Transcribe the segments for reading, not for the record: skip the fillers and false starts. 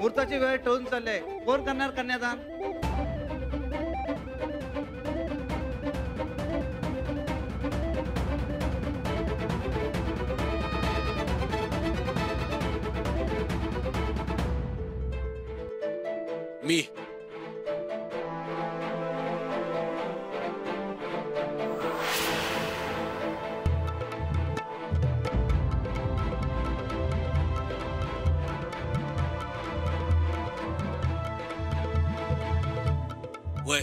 मुहूर्ताची वेळ टळून चालले, कोण करणार कन्यादान? मी. वय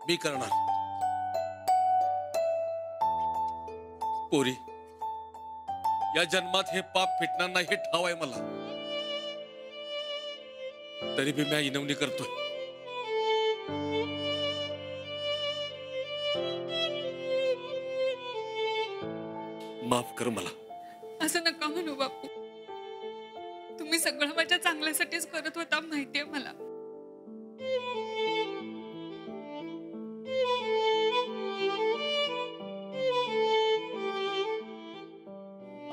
मी करणार. पोरी, या जन्मात हे पाप फिटणार नाही हे ठाव आहे मला, तरी बी मी विनवणी करतोय. माफ कर मला. असं नका म्हणू बापू, तुम्ही सगळं माझ्या चांगल्यासाठीच करत होता माहितीये मला.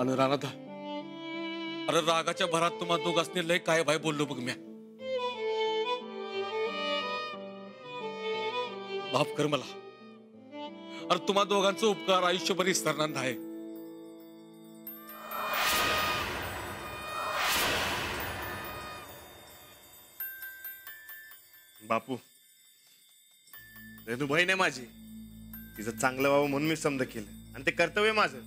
आणि राणादा, अरे रागाच्या भरात तुम्हा दोघांनी लय काय भाई बोललो बघ म्या. माफ कर मला. अरे तुम्हा दोघांचा उपकार आयुष्यभर विसरणार नाही. बापू, रेणू बहीण आहे माझी, तिचं चांगलं व्हावं म्हणून मी समज केलं आणि ते कर्तव्य माझं.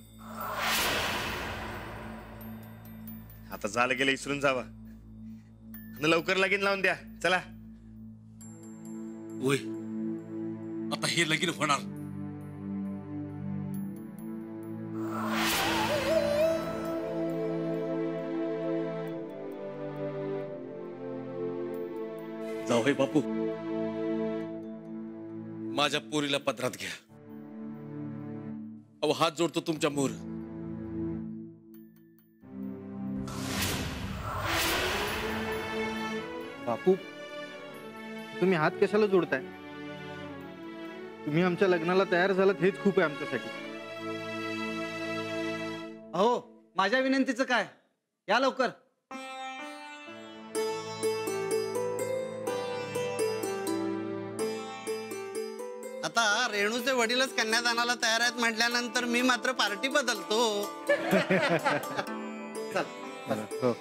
आता झालं गेलं विसरून जावा आणि लवकर लगीन लावून द्या. चला. होय, आता हे लगीन होणार. जाऊ हे बापू, माझ्या पोरीला पदरात घ्या. अहो, हात जोडतो तुमच्या मोर. बापू, तुम्ही हात कशाला जोडताय? तुम्ही आमच्या लग्नाला तयार झालात हेच खूप आहे आमच्यासाठी. अहो, माझ्या विनंतीचं काय? या लवकर. आता रेणूचे वडीलच कन्यादानाला तयार आहेत म्हटल्यानंतर मी मात्र पार्टी बदलतो. चल. हो.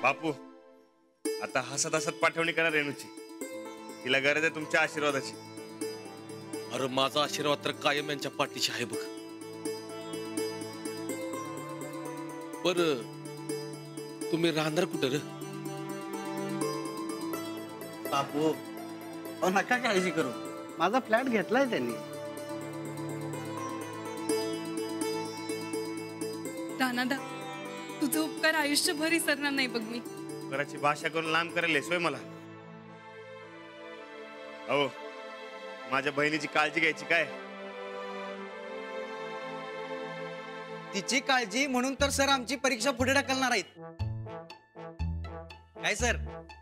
बापू आता हसत हसत पाठवणी करा रेणूची. तिला गरज आहे तुमच्या आशीर्वादाची. अरे माझा आशीर्वाद तर कायम यांच्या पाठीशी आहे बघ. बर तुम्ही राहणार कुठं रे? बापू अहो नका काळजी करू, माझा फ्लॅट घेतलाय त्यांनी. रानादा, तुझं उपकार आयुष्यभर विसरणार नाही बघ मी. घराची भाषा करून लांब करेल सोय मला. अहो माझ्या बहिणीची काळजी घ्यायची काय? तिची काळजी म्हणून तर सर आमची परीक्षा पुढे ढकलणार आहेत. काय सर?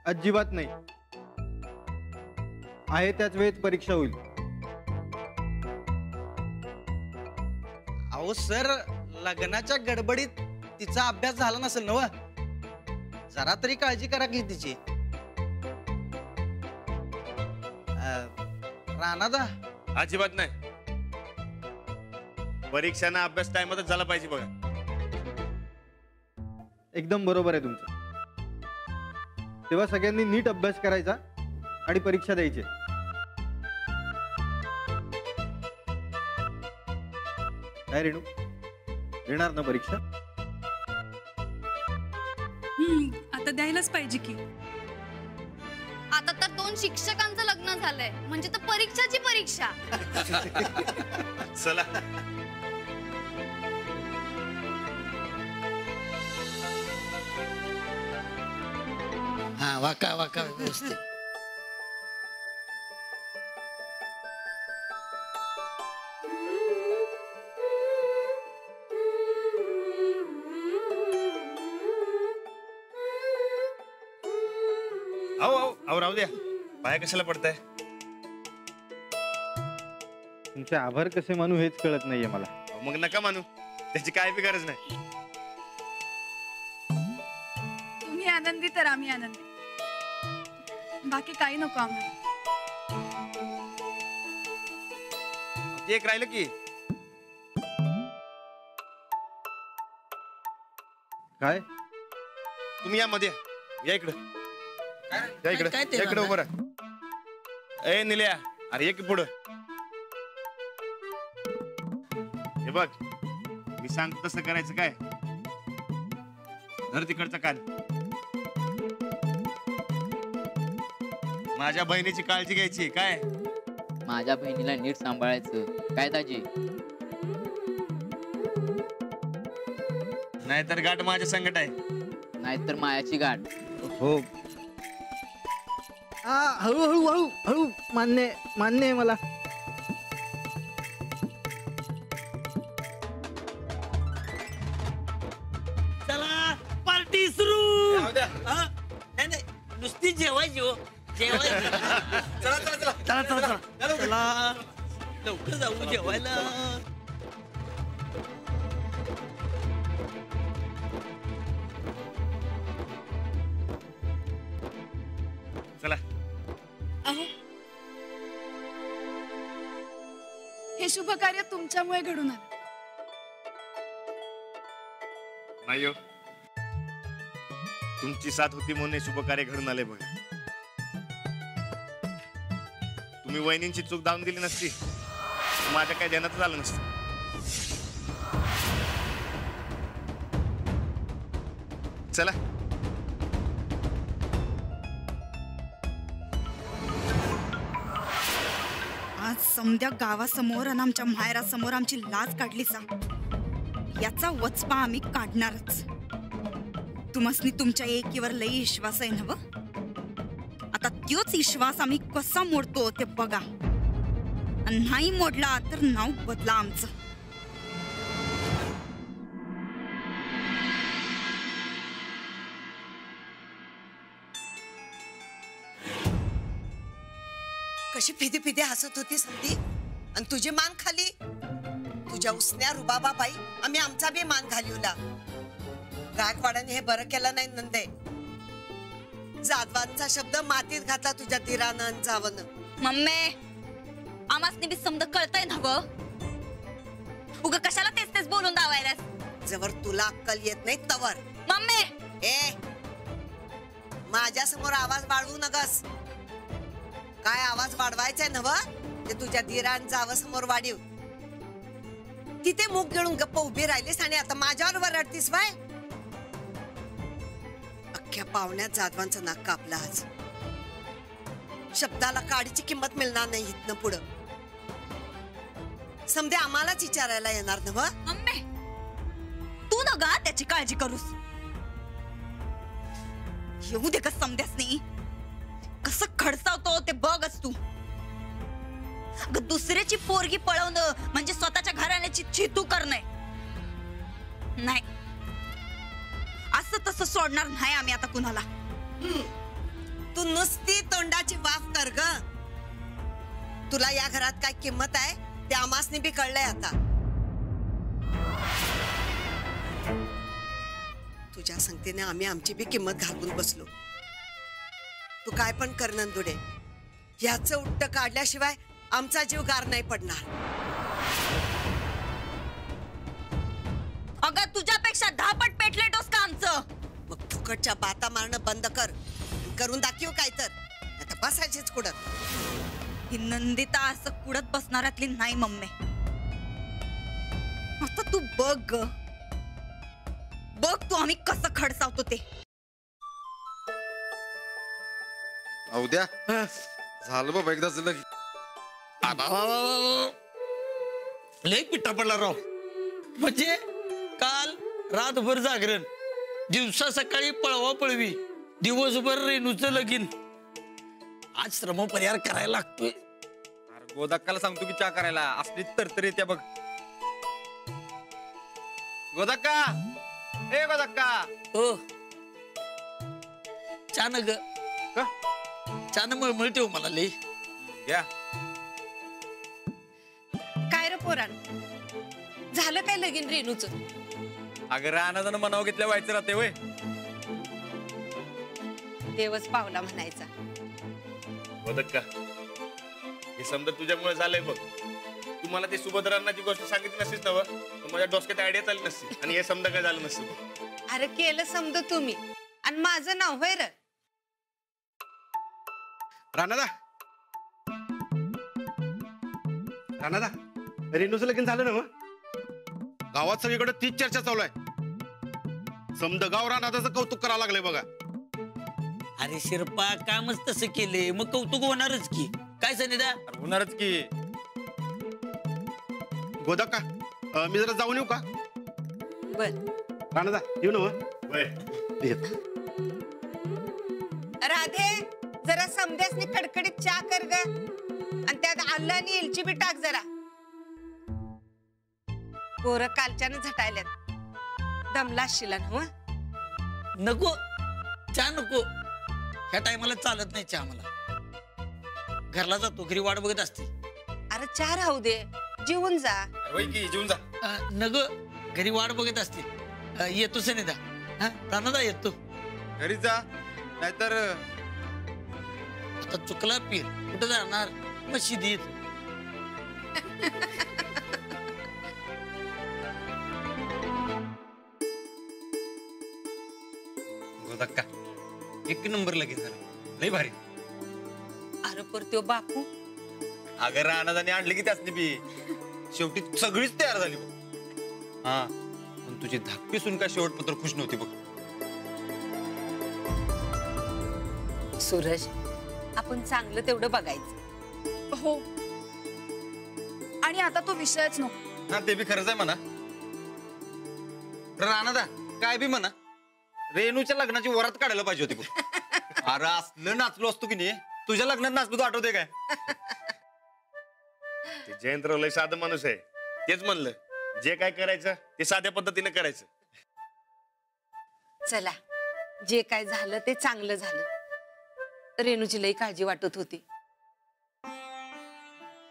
अजिबात नाही. आहे त्याच वेळेत परीक्षा होईल. अहो सर, लग्नाच्या गडबडीत तिचा अभ्यास झाला नसेल नव. जरा तरी काळजी करा की तिची. राणादा, अजिबात नाही. परीक्षांना अभ्यास टाइमातच झाला पाहिजे बघा. एकदम बरोबर आहे तुमचं. तेव्हा सगळ्यांनी नीट अभ्यास करायचा आणि परीक्षा द्यायची. काय रेणू, देणार ना परीक्षा? आता द्यायलाच पाहिजे की. आता तर 2 शिक्षकांचं लग्न झालंय म्हणजे तर परीक्षाची परीक्षा. चला हा वाका वाका व्यवस्थित. अहो अहो अहो राहू द्या. पाया कशाला पडताय? तुमचे आभार कसे मानू हेच कळत नाहीये मला. अहो, मग नका मानू, त्याची काय बी गरज नाही. तुम्ही आनंदी तर आम्ही आनंदी, बाकी काही नको आम्हाला. ते एक राहिलं की. काय? तुम्ही या मध्ये या इकडं. या इकडं, काय ते या इकडं उभं राहा. ए निल्या, अरे ये की पुढं. हे बघ, मी सांगतो तसं करायचं काय. धर तिकडचा कान. माझ्या बहिणीची काळजी घ्यायची काय. माझ्या बहिणीला नीट सांभाळायचं काय दाजी. नाहीतर गाठ माझ्या संकट आहे. नाहीतर मायाची गाठ. हो, हळू हळू हळू हळू. मान्य मान्य आहे मला. चला पार्टी सुरू. नाही नाही, नुसती जेवायची हो, जेवायची. चला चला चला चला चला चला चला लवकर जाऊ जेवायला. चला. अहो, हे शुभ कार्य तुमच्यामुळे घडून आलं. नाही हो, तुमची साथ होती म्हणून हे शुभ कार्य घडून आले बघा. तुम्ही वहिनींची चूक दावून दिली नसती तर माझ्या काही ध्यानातच आलं नसतं. चला. आज समद्या गावासमोर आणि आमच्या माहेरासमोर आमची लाज काढली सा. याचा वचपा आम्ही काढणारच. तुम्हासनी तुमच्या एकीवर लई विश्वास आहे नव. आता त्योच विश्वास आम्ही कसा मोडतो ते बघा. आणि नाही मोडला तर नाव बदला आमचं. कशी फिदी फिदी हसत होती संधी आणि तुझी मान खाली. तुझ्या उसन्या रुबाबा बाई आम्ही आमचा बी मान घालिवला. गायकवाडाने हे बरं केलं नाही नंदे. जाधवांचा शब्द मातीत घातला तुझ्या धीरानं जावनं. मम्मी, आम्हासनी बी समज कळतंय ना ग. उगा कशाला तेच तेच बोलून दावायलास. जवर तुला अक्कल येत नाही तवर. मम्मी, ए माझ्या समोर आवाज वाढवू नगस. काय आवाज वाढवायचाय नव ते तुझ्या धीरान जावं समोर वाढीव. तिथे मुख घेऊन गप्प उभी राहिलीस आणि आता माझ्यावर वरडतीस बाय. अख्ख्या पाहुण्यात जाधवांचं नाक कापलं आज. शब्दाला काडीची किंमत मिळणार नाही इथनं पुढं. समजे आम्हालाच विचारायला येणार नव. मम्मी तू न गा त्याची काळजी करूस. येऊ दे का समद्यास नाही कसं खडसावतो ते बघच तू. दुसऱ्याची पोरगी पळवणं म्हणजे स्वतःच्या घराण्याची चितू करणं नाही. असं तसं सोडणार नाही आम्ही आता कुणाला. तू नुसती तोंडाची वाफ कर ग. तुला या घरात काय किंमत आहे ते आमासनी बी कळलंय आता. तुझ्या संगतीने आम्ही आमची बी किंमत घालून बसलो. तू काय पण कर नंदुडे, ह्याचं उट्ट काढल्याशिवाय आमचा जीव गार नाही पडणार. अगं तुझ्यापेक्षा 10 पट पेटलेटोस का आमचं. मग फुकटच्या बाता मारणं बंद कर. करून दाखव काय तर. आता बसायचीच कुडत. ही नंदिता असं कुडत बसणाऱ्यातली नाही मम्मी. आता तू बघ तू आम्ही कसं खडसावतो ते. उद्या झालं बाबा एकदा झालं. लय पिठा पडला राव. म्हणजे काल रातभर जागरण, दिवसा सकाळी पळवा पळवी, दिवसभर रेणूचं लगीन. आज श्रम परिहार करायला लागतोय. अरे गोदाक्काला सांगतो की चहा करायला. असली तरतरी त्या बघ. गोदाक्का ए गोदाक्का. हो छान ग छान मळमळ ठेव मला लई. घ्या. काय रे पोरान झालं काय लगीन रेणूच. अगं रानाचं मनाव घेतल्या व्हायचं राहते वय. देवच पावला म्हणायचा. गोदाक्का हे समजा तुझ्यामुळे झालंय बघ. तुम्हाला ते सुभद्रांनाची गोष्ट सांगितली नसतीस ना तर माझ्या डोसक्यात आयडिया आली नसती आणि हे समजा काय झालं नसतं. अरे केलं समजा तुम्ही आणि माझं नाव होय र. राणादा रेणूचं लगीन झालं ना मग. गावात सगळीकडे तीच चर्चा चालू आहे. समद गाव राणादाचं कौतुक करायला लागलंय बघा. अरे शिरपा कामच तसं केले मग कौतुक होणारच की. काय सनिदा होणारच की. गोदाक्का मी जरा जाऊन येऊ का. बर राणादा येऊ ना राधे जरा समद्यासनी कडकडीत चहा कर ग आणि त्यात आलं आणि एलची बी टाक जरा. पोरं कालच्यानं झटायल्यात. दमला शिला ना. नको चहा नको. ह्या टायमाला चालत नाही चहा मला. घरला जातो घरी वाट बघत असते. अरे चहा राहू दे जेवून जा. जेवून जा. नग घरी वाट बघत असते. येतो सनिदा. राणादा येतो. घरी जा नाहीतर आता चुकला पीर कुठं जाणार मशिदीत. गोदाक्का एक नंबर लगीन झालं. लय भारी. अरे पर त्यो बापू अगं रानादाने आणले की त्यासनी बी शेवटी सगळीच तयार झाली बघ. हा पण तुझी धाकटी सुन काय शेवटपत्र खुश नव्हती बघ. सूरज आपण चांगलं तेवढं बघायचं. हो आणि आता तो विषयच नको. हा ते बी खरंच आहे म्हणा. रानादा काय बी म्हणा रेणूच्या लग्नाची वरात काढायला पाहिजे होती बघ. अरे असलं नाचलो असतो की नाही. तुझ्या लग्नात नाचलो तू आठवते काय. जयंतराव लय साधं माणूस आहे. तेच म्हणलं जे काय करायचं ते साध्या पद्धतीने करायचं. चला जे काय झालं ते चांगलं झालं. रेणूची लई काळजी वाटत होती.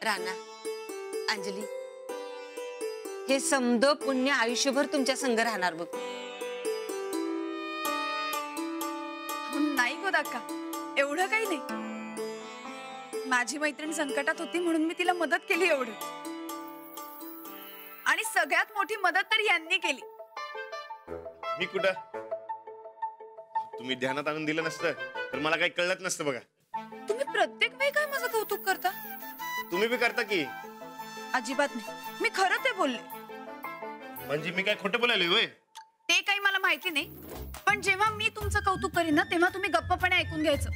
राणा अंजली हे समद पुण्य आयुष्यभर तुमच्या संग राहणार बघ. नाही गोदाक्का एवढं काही नाही. माझी मैत्रीण संकटात होती म्हणून मी तिला मदत केली एवढं. आणि सगळ्यात मोठी मदत तर यांनी केली. मी कुठं तुम्ही ध्यानात आणून दिलं नसतं तर मला काही कळलंच नसतं बघा. तुम्ही प्रत्येक वेळी काय माझं कौतुक करता? तुम्ही बी करता की. अजिबात नाही, मी खरं ते बोलले. म्हणजे मी काय खोटं बोलायलोय होय? ते काही मला माहिती नाही, पण जेव्हा मी तुमचं कौतुक करीन ना तेव्हा तुम्ही गप्पपणे ऐकून घ्यायचं.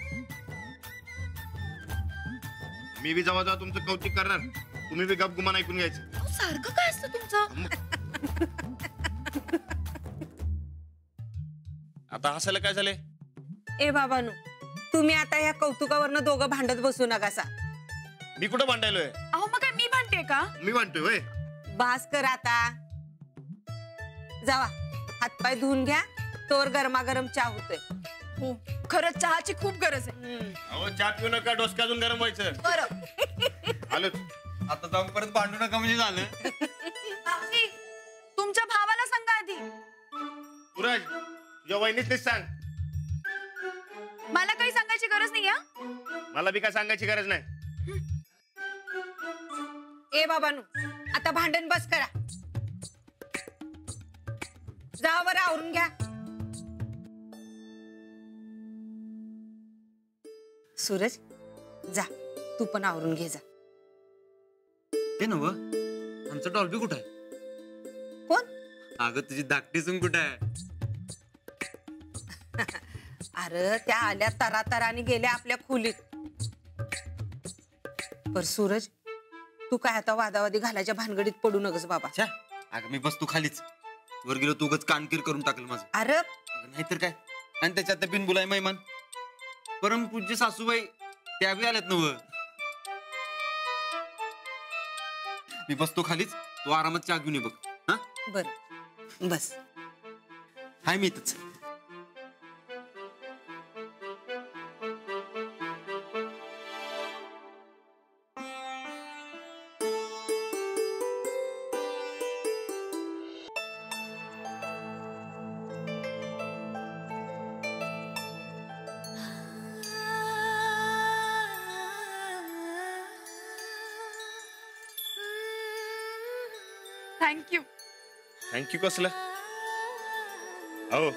मी बी जेव्हा तुमचं कौतुक करणार तुम्ही बी गप गुमान ऐकून घ्यायचं. सारखं काय असतं तुमचं? आता हसायला काय झाले? ए बाबांनो, तुम्ही आता या कौतुकावरनं दोघं भांडत बसू नकासा. मी कुठं भांडायलोय? अहो मग काय मी भांडते का? मी भांडतोय होय? बास कर आता. जावा हातपाय धुवून घ्या, तोवर गरमागरम चहा होतोय. हो, खरंच चहाची खूप गरज आहे. अहो चहा पिऊ नका, डोसका अजून गरम व्हायचं. बरं आलोच. आता जाऊन परत भांडू नका म्हणजे झालं. बापजी, तुमच्या भावाला सांगा आधी. सूरज, तुझ्या वहिनीच सांग. मला काही सांगायची गरज नाही. मला बी काय सांगायची गरज नाही. ए बाबांनो, आता भांडण बस करा. जा बरं आवरून घ्या. सूरज, जा तू पण आवरून घे जा. ते नव आमचं डॉल्बी कुठं आहे? कोण? अगं तुझी धाकटी सून कुठं आहे? अरे त्या आल्या तरातराने गेल्या आपल्या खोलीत. पर सूरज, तू काय आता वादावादी घालायच्या भानगडीत पडू नकस बाबा. अगं मी बसतो खालीच, वर गेलो तू उगाच कानकीर करून टाकलं माझं. अरे नाहीतर काय. आणि त्याच्यात बिनबुलाय मेहमान परमपूज्य सासूबाई त्या बी आल्यात नव. मी बसतो खालीच, तू आरामात चहा घेऊन ये बघ. हा बर बस. हाय मी इथंच. थँक्यू. थँक्यू कसलं? अहो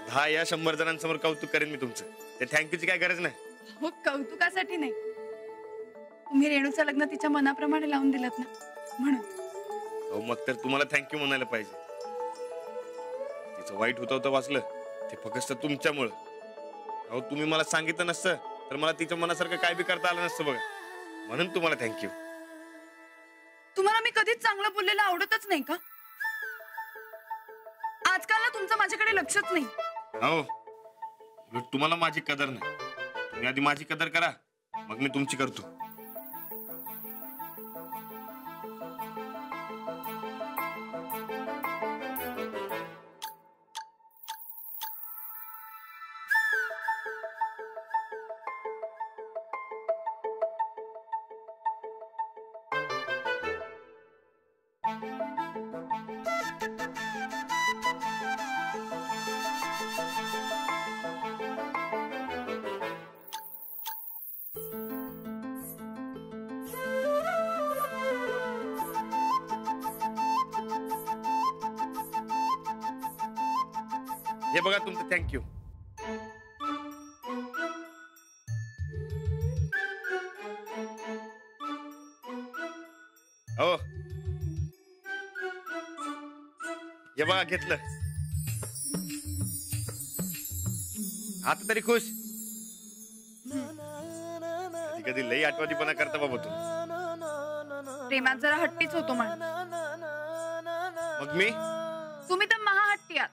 10 या 100 जणांसमोर कौतुक करेन मी तुमचं. ते थँक्यूची काय गरज नाही. हो, कौतुकासाठी नाही, तुम्ही रेणूचं लग्न तिच्या मनाप्रमाणे लावून दिलत ना म्हणून. अहो मग तर तुम्हाला थँक्यू म्हणायला पाहिजे. तिचं वाईट होतं वाचलं ते फक्त तुमच्यामुळं. अहो तुम्ही मला सांगितलं नसतं तर मला तिच्या मनासारखं काय बी करता आलं नसतं बघा. म्हणून तुम्हाला थँक्यू. तुम्हाला मी कधीच चांगलं बोललेलं आवडतच नाही का? आजकाल ना तुमचं माझ्याकडे लक्षच नाही. हो, उलट तुम्हाला माझी कदर नाही. तुम्ही आधी माझी कदर करा, मग मी तुमची करतो. हे बघा तुमचं थँक्यू. हो हे बघा घेतलं. आता तरी खुश? कधी लई आठवणीपणा करता बाबा तू. प्रेमात जरा हट्टीच होतो म्हणून. मग मी? तुम्ही तर महाहट्टी आहात.